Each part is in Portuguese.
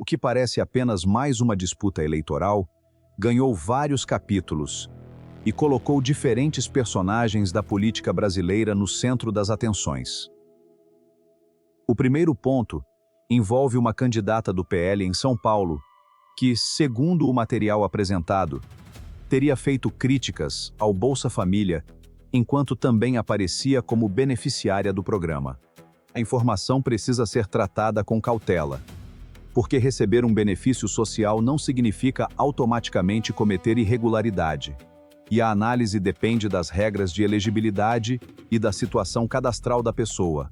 O que parece apenas mais uma disputa eleitoral, ganhou vários capítulos e colocou diferentes personagens da política brasileira no centro das atenções. O primeiro ponto envolve uma candidata do PL em São Paulo que, segundo o material apresentado, teria feito críticas ao Bolsa Família, enquanto também aparecia como beneficiária do programa. A informação precisa ser tratada com cautela, porque receber um benefício social não significa automaticamente cometer irregularidade, e a análise depende das regras de elegibilidade e da situação cadastral da pessoa.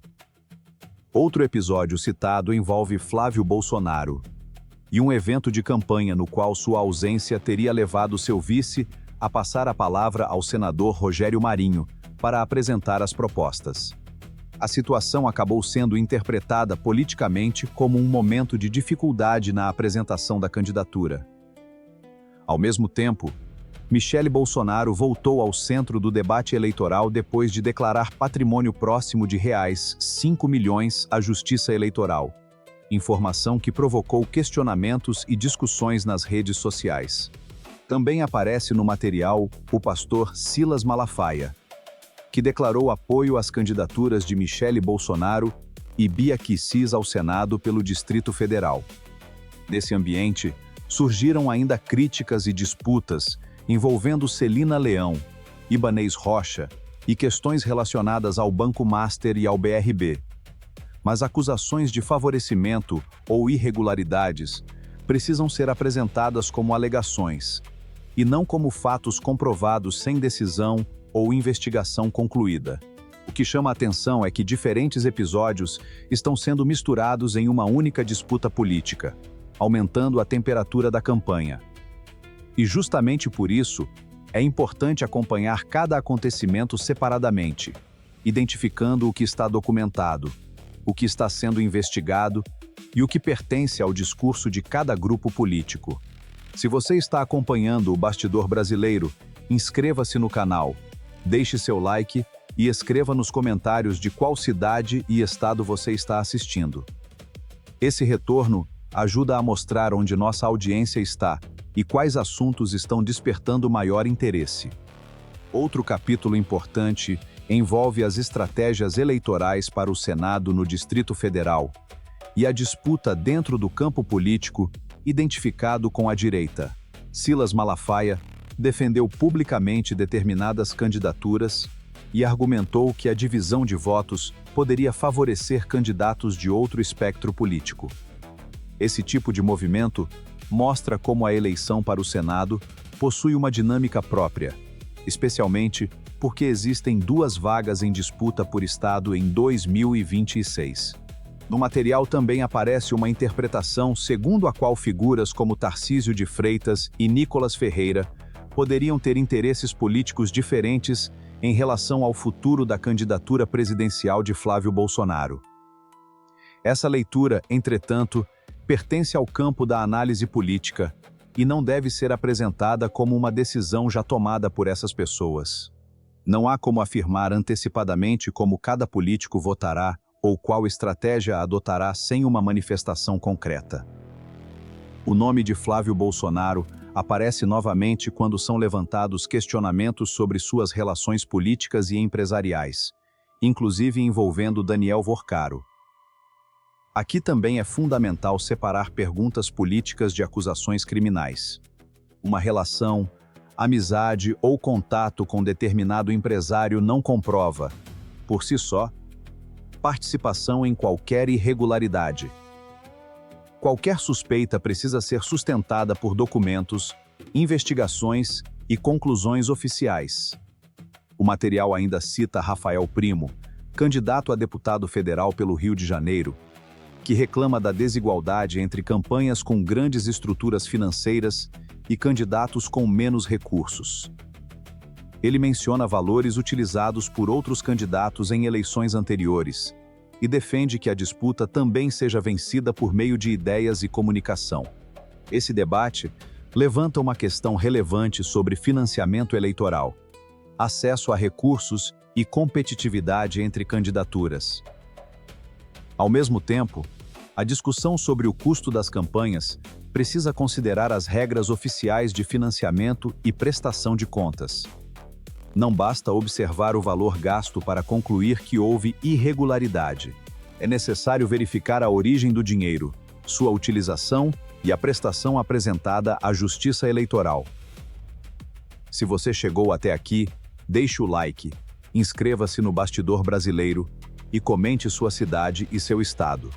Outro episódio citado envolve Flávio Bolsonaro e um evento de campanha no qual sua ausência teria levado seu vice a passar a palavra ao senador Rogério Marinho para apresentar as propostas. A situação acabou sendo interpretada politicamente como um momento de dificuldade na apresentação da candidatura. Ao mesmo tempo, Michele Bolsonaro voltou ao centro do debate eleitoral depois de declarar patrimônio próximo de R$5 milhões à Justiça Eleitoral, informação que provocou questionamentos e discussões nas redes sociais. Também aparece no material o pastor Silas Malafaia, que declarou apoio às candidaturas de Michele Bolsonaro e Bia Kicis ao Senado pelo Distrito Federal. Nesse ambiente, surgiram ainda críticas e disputas envolvendo Celina Leão, Ibanez Rocha e questões relacionadas ao Banco Master e ao BRB. Mas acusações de favorecimento ou irregularidades precisam ser apresentadas como alegações, e não como fatos comprovados sem decisão ou investigação concluída. O que chama a atenção é que diferentes episódios estão sendo misturados em uma única disputa política, aumentando a temperatura da campanha. E justamente por isso, é importante acompanhar cada acontecimento separadamente, identificando o que está documentado, o que está sendo investigado e o que pertence ao discurso de cada grupo político. Se você está acompanhando o Bastidor Brasileiro, inscreva-se no canal, deixe seu like e escreva nos comentários de qual cidade e estado você está assistindo. Esse retorno ajuda a mostrar onde nossa audiência está e quais assuntos estão despertando maior interesse. Outro capítulo importante envolve as estratégias eleitorais para o Senado no Distrito Federal e a disputa dentro do campo político identificado com a direita. Silas Malafaia defendeu publicamente determinadas candidaturas e argumentou que a divisão de votos poderia favorecer candidatos de outro espectro político. Esse tipo de movimento mostra como a eleição para o Senado possui uma dinâmica própria, especialmente porque existem 2 vagas em disputa por estado em 2026. No material também aparece uma interpretação segundo a qual figuras como Tarcísio de Freitas e Nicolas Ferreira poderiam ter interesses políticos diferentes em relação ao futuro da candidatura presidencial de Flávio Bolsonaro. Essa leitura, entretanto, pertence ao campo da análise política e não deve ser apresentada como uma decisão já tomada por essas pessoas. Não há como afirmar antecipadamente como cada político votará ou qual estratégia adotará sem uma manifestação concreta. O nome de Flávio Bolsonaro aparece novamente quando são levantados questionamentos sobre suas relações políticas e empresariais, inclusive envolvendo Daniel Vorcaro. Aqui também é fundamental separar perguntas políticas de acusações criminais. Uma relação, amizade ou contato com determinado empresário não comprova, por si só, participação em qualquer irregularidade. Qualquer suspeita precisa ser sustentada por documentos, investigações e conclusões oficiais. O material ainda cita Rafael Primo, candidato a deputado federal pelo Rio de Janeiro, que reclama da desigualdade entre campanhas com grandes estruturas financeiras e candidatos com menos recursos. Ele menciona valores utilizados por outros candidatos em eleições anteriores e defende que a disputa também seja vencida por meio de ideias e comunicação. Esse debate levanta uma questão relevante sobre financiamento eleitoral, acesso a recursos e competitividade entre candidaturas. Ao mesmo tempo, A discussão sobre o custo das campanhas precisa considerar as regras oficiais de financiamento e prestação de contas. Não basta observar o valor gasto para concluir que houve irregularidade. É necessário verificar a origem do dinheiro, sua utilização e a prestação apresentada à Justiça Eleitoral. Se você chegou até aqui, deixe o like, inscreva-se no Bastidor Brasileiro e comente sua cidade e seu estado.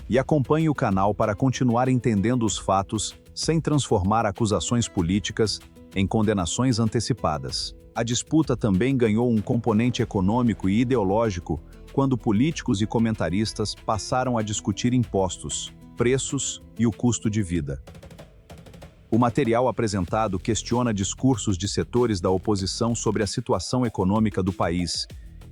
E acompanhe o canal para continuar entendendo os fatos sem transformar acusações políticas em condenações antecipadas. A disputa também ganhou um componente econômico e ideológico quando políticos e comentaristas passaram a discutir impostos, preços e o custo de vida. O material apresentado questiona discursos de setores da oposição sobre a situação econômica do país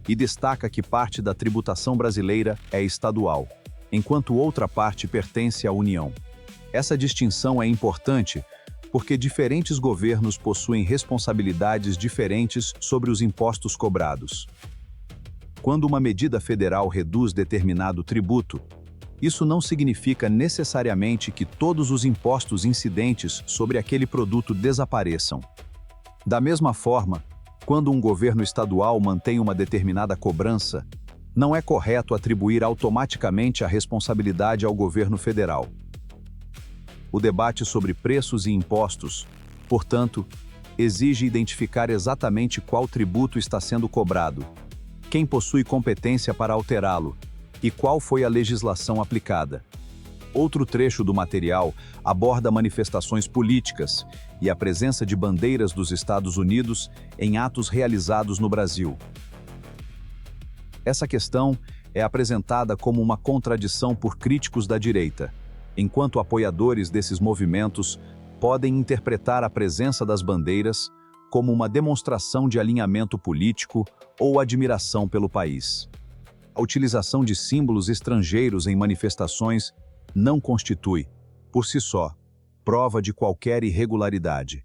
e destaca que parte da tributação brasileira é estadual, enquanto outra parte pertence à União. Essa distinção é importante porque diferentes governos possuem responsabilidades diferentes sobre os impostos cobrados. Quando uma medida federal reduz determinado tributo, isso não significa necessariamente que todos os impostos incidentes sobre aquele produto desapareçam. Da mesma forma, quando um governo estadual mantém uma determinada cobrança, não é correto atribuir automaticamente a responsabilidade ao governo federal. O debate sobre preços e impostos, portanto, exige identificar exatamente qual tributo está sendo cobrado, quem possui competência para alterá-lo e qual foi a legislação aplicada. Outro trecho do material aborda manifestações políticas e a presença de bandeiras dos Estados Unidos em atos realizados no Brasil. Essa questão é apresentada como uma contradição por críticos da direita, enquanto apoiadores desses movimentos podem interpretar a presença das bandeiras como uma demonstração de alinhamento político ou admiração pelo país. A utilização de símbolos estrangeiros em manifestações não constitui, por si só, prova de qualquer irregularidade.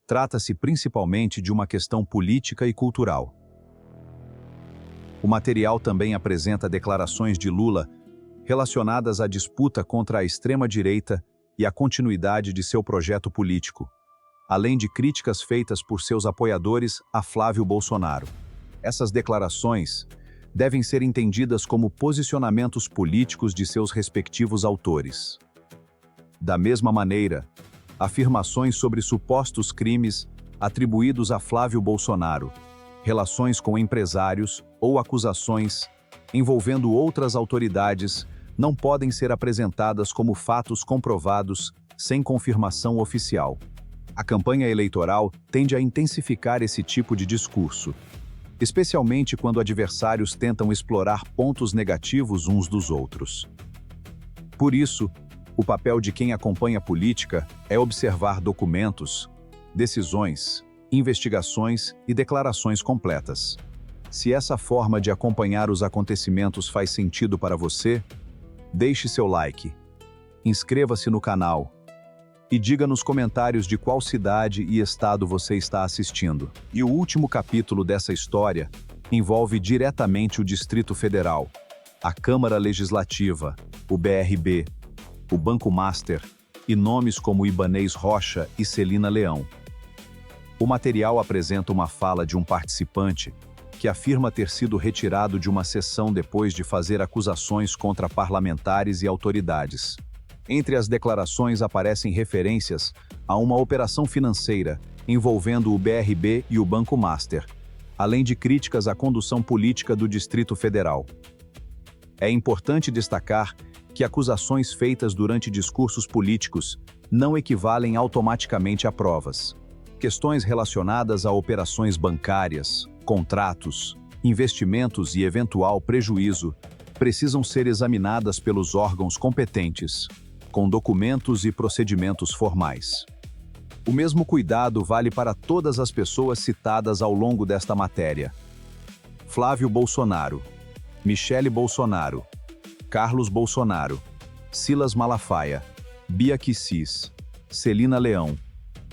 Trata-se principalmente de uma questão política e cultural. O material também apresenta declarações de Lula relacionadas à disputa contra a extrema-direita e à continuidade de seu projeto político, além de críticas feitas por seus apoiadores a Flávio Bolsonaro. Essas declarações devem ser entendidas como posicionamentos políticos de seus respectivos autores. Da mesma maneira, afirmações sobre supostos crimes atribuídos a Flávio Bolsonaro, relações com empresários ou acusações envolvendo outras autoridades não podem ser apresentadas como fatos comprovados sem confirmação oficial. A campanha eleitoral tende a intensificar esse tipo de discurso, especialmente quando adversários tentam explorar pontos negativos uns dos outros. Por isso, o papel de quem acompanha a política é observar documentos, decisões, investigações e declarações completas. Se essa forma de acompanhar os acontecimentos faz sentido para você, deixe seu like, inscreva-se no canal e diga nos comentários de qual cidade e estado você está assistindo. E o último capítulo dessa história envolve diretamente o Distrito Federal, a Câmara Legislativa, o BRB, o Banco Master e nomes como Ibanez Rocha e Celina Leão. O material apresenta uma fala de um participante que afirma ter sido retirado de uma sessão depois de fazer acusações contra parlamentares e autoridades. Entre as declarações aparecem referências a uma operação financeira envolvendo o BRB e o Banco Master, além de críticas à condução política do Distrito Federal. É importante destacar que acusações feitas durante discursos políticos não equivalem automaticamente a provas. Questões relacionadas a operações bancárias, contratos, investimentos e eventual prejuízo precisam ser examinadas pelos órgãos competentes, com documentos e procedimentos formais. O mesmo cuidado vale para todas as pessoas citadas ao longo desta matéria: Flávio Bolsonaro, Michele Bolsonaro, Carlos Bolsonaro, Silas Malafaia, Bia Kicis, Celina Leão,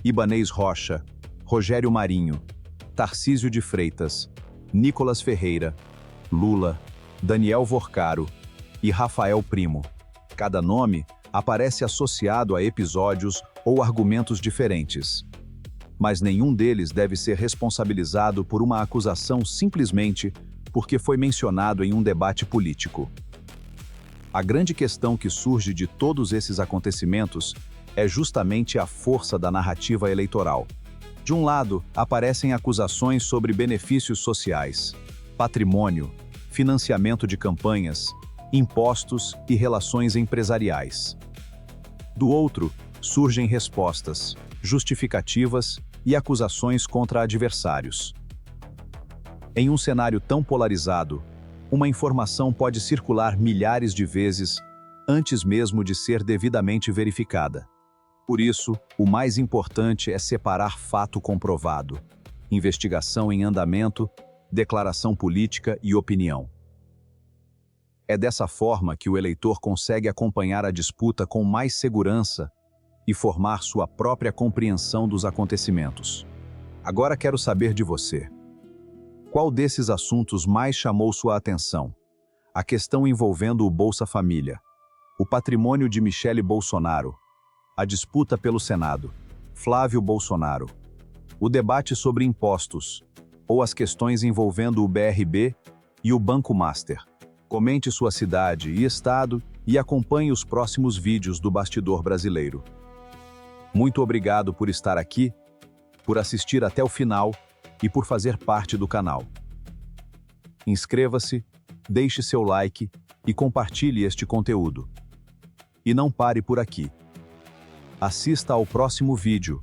Ibanez Rocha, Rogério Marinho, Tarcísio de Freitas, Nicolas Ferreira, Lula, Daniel Vorcaro, e Rafael Primo. Cada nome aparece associado a episódios ou argumentos diferentes. Mas nenhum deles deve ser responsabilizado por uma acusação simplesmente porque foi mencionado em um debate político. A grande questão que surge de todos esses acontecimentos é justamente a força da narrativa eleitoral. De um lado, aparecem acusações sobre benefícios sociais, patrimônio, financiamento de campanhas, impostos e relações empresariais. Do outro, surgem respostas, justificativas e acusações contra adversários. Em um cenário tão polarizado, uma informação pode circular milhares de vezes antes mesmo de ser devidamente verificada. Por isso, o mais importante é separar fato comprovado, investigação em andamento, declaração política e opinião. É dessa forma que o eleitor consegue acompanhar a disputa com mais segurança e formar sua própria compreensão dos acontecimentos. Agora quero saber de você. Qual desses assuntos mais chamou sua atenção? A questão envolvendo o Bolsa Família, o patrimônio de Michele Bolsonaro, a disputa pelo Senado, Flávio Bolsonaro, o debate sobre impostos, ou as questões envolvendo o BRB e o Banco Master. Comente sua cidade e estado e acompanhe os próximos vídeos do Bastidor Brasileiro. Muito obrigado por estar aqui, por assistir até o final e por fazer parte do canal. Inscreva-se, deixe seu like e compartilhe este conteúdo. E não pare por aqui. Assista ao próximo vídeo,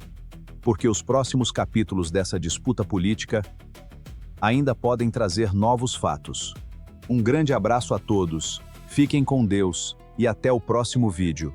porque os próximos capítulos dessa disputa política ainda podem trazer novos fatos. Um grande abraço a todos, fiquem com Deus e até o próximo vídeo.